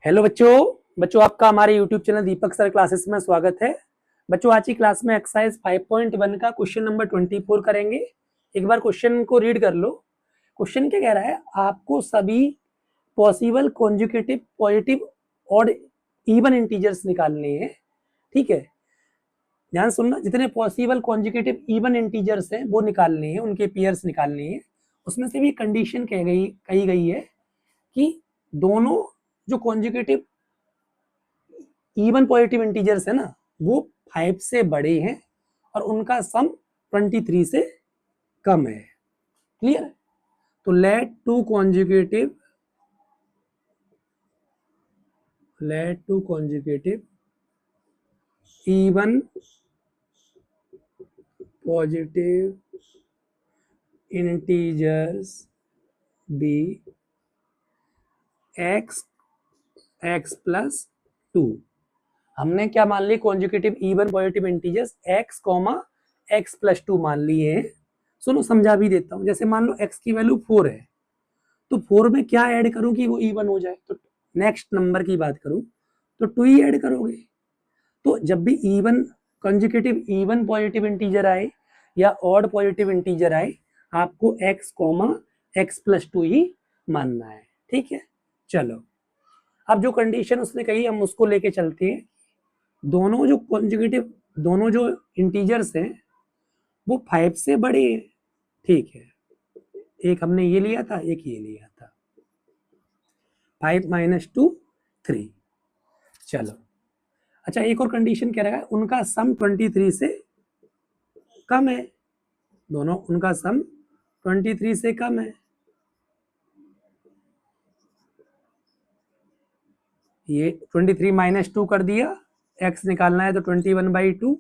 Hello बच्चों आपका हमारे YouTube चैनल दीपक सर क्लासेस में स्वागत है। बच्चों आज की क्लास में एक्सरसाइज 5.1 का क्वेश्चन नंबर 24 करेंगे। एक बार क्वेश्चन को रीड कर लो। क्वेश्चन क्या कह रहा है, आपको सभी पॉसिबल कॉन्जुगेटिव पॉजिटिव और इवन इंटीजर्स निकालने हैं। ठीक है, ध्यान सुनना, जितने पॉसिबल कॉन्जुगेटिव इवन इंटीजर्स हैं वो निकालने हैं, उनके पेयर्स निकालने हैं। उसमें से भी कंडीशन कही गई है कि दोनों जो कॉन्जुगेटिव इवन पॉजिटिव इंटीजर्स है ना वो 5 से बड़े हैं और उनका सम 23 से कम है। क्लियर? तो let two consecutive even positive integers be x plus 2। हमने क्या मान ली, consecutive even positive integers x plus 2 मान लिए हैं। सुनो समझा भी देता हूं। जैसे मान लो x की वैल्यू 4 है तो 4 में क्या ऐड करूं कि वो इवन हो जाए। तो नेक्स्ट नंबर की बात करूं तो 2 ही ऐड करोगे। तो जब भी even conjugative even positive integer आए या ऑड पॉजिटिव इंटीजर आए, आपको x प्लस 2 ही मानना है। ठीक है, चलो अब जो कंडीशन उसने कही हम उसको लेके चलते हैं। दोनों जो इंटीजर्स हैं वो 5 से बड़े हैं। ठीक है, एक हमने ये लिया था, एक ये लिया था, 5 माइनस 2 3। चलो अच्छा, एक और कंडीशन क्या रहेगा, उनका सम 23 से कम है। दोनों उनका सम 23 से कम है। ये 23 माइनस 2 कर दिया, x निकालना है तो 21/2।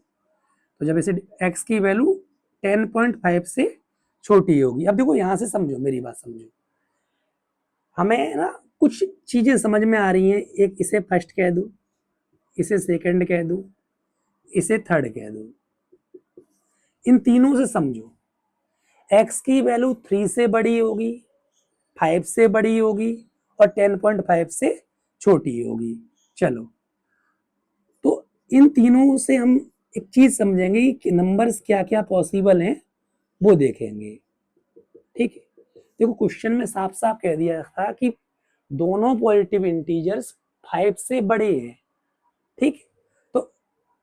तो जब इसे x की वैल्यू 10.5 से छोटी होगी। अब देखो यहां से समझो, मेरी बात समझो, हमें ना कुछ चीजें समझ में आ रही हैं। एक इसे फर्स्ट कह दूं, इसे सेकंड कह दूं, इसे थर्ड कह दूं। इन तीनों से समझो, x की वैल्यू 3 से बड़ी होगी, 5 से बड़ी होगी और 10.5 से छोटी होगी। चलो तो इन तीनों से हम एक चीज समझेंगे कि नंबर्स क्या क्या पॉसिबल हैं वो देखेंगे। ठीक है, देखो क्वेश्चन में साफ साफ कह दिया था कि दोनों पॉजिटिव इंटीजर्स 5 से बड़े हैं। ठीक, तो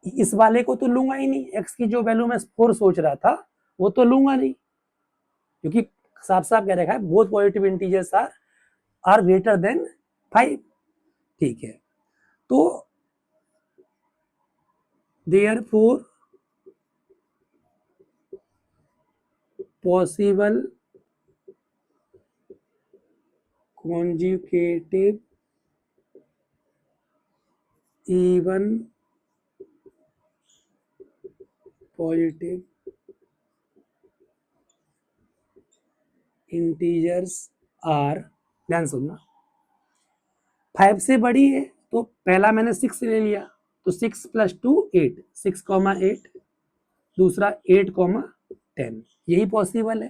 इस वाले को तो लूंगा ही नहीं, x की जो वैल्यू मैं 4 सोच रहा था वो तो लूंगा नहीं, क्योंकि साफ साफ कह रखा है both positive integers are greater than 5। ठीक है, तो therefore possible conjugative even positive integers are, ध्यान सुनना, 5 से बड़ी है तो पहला मैंने 6 ले लिया, तो 6 प्लस 2 8, 6,8, दूसरा 8,10। यही पॉसिबल है,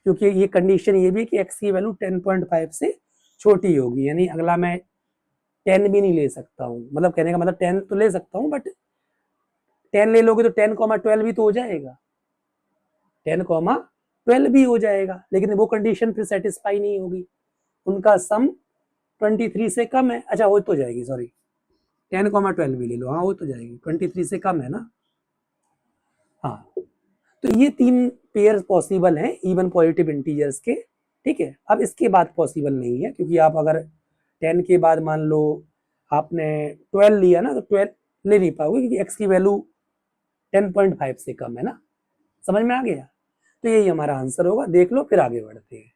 क्योंकि ये कंडीशन ये भी कि x की वैल्यू 10.5 से छोटी होगी। यानी अगला मैं 10 भी नहीं ले सकता हूँ, मतलब कहने का मतलब 10 तो ले सकता हूँ, बट 10 ले लोगे तो 10,12 भी तो हो जाएगा, 10,12 भी हो जाएगा, लेकिन वो कंडीशन फिर सेटिस्फाई नहीं होगी। उनका सम 23 से कम है। अच्छा हो तो जाएगी, सॉरी 10,12 भी ले लो, हाँ हो तो जाएगी, 23 से कम है ना। हाँ, तो ये 3 पेयर पॉसिबल हैं इवन पॉजिटिव इंटीजर्स के। ठीक है, अब इसके बाद पॉसिबल नहीं है, क्योंकि आप अगर 10 के बाद मान लो आपने 12 लिया ना तो 12 ले नहीं पाओगे, क्योंकि x की वैल्यू 10.5 से कम है ना। समझ में आ गया? तो यही हमारा आंसर होगा। देख लो, फिर आगे बढ़ते हैं।